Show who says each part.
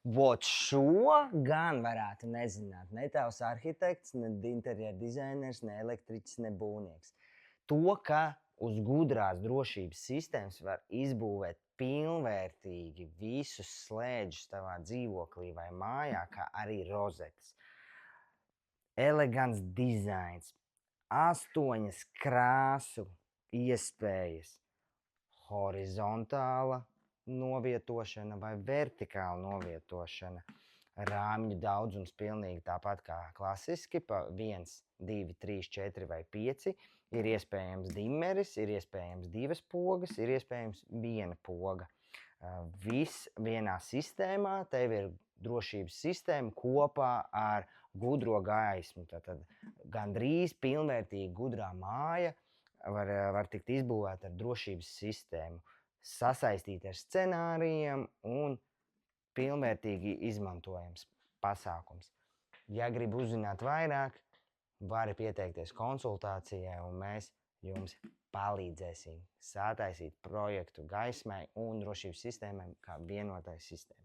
Speaker 1: Vot šo gan varētu nezināt. Ne tavs arhitekts, ne interjera dizainers, ne elektriķis, ne būvnieks. To, ka uz gudrās drošības sistēmas var izbūvēt pilnvērtīgi visus slēdžus tavā dzīvoklī vai mājā, kā arī rozetes. Elegants dizains, 8 krāsu iespējas, horizontāla novietošana vai vertikāla novietošana. Rāmju daudzums pilnīgi tāpat kā klasiski, pa 1, 2, 3, 4 vai 5. Ir iespējams dimmeris, ir iespējams 2 pogas, ir iespējams 1 poga. Viss vienā sistēmā, tev ir drošības sistēma kopā ar gudro gaismu. Tātad gandrīz pilnvērtīgi gudrā māja var tikt izbūvēta ar drošības sistēmu, sasaistīta ar scenārijiem un pilnvērtīgi izmantojams pasākums. Ja gribi uzzināt vairāk, vari pieteikties konsultācijai, un mēs jums palīdzēsim sataisīt projektu gaismai un drošības sistēmai kā vienotai sistēmai.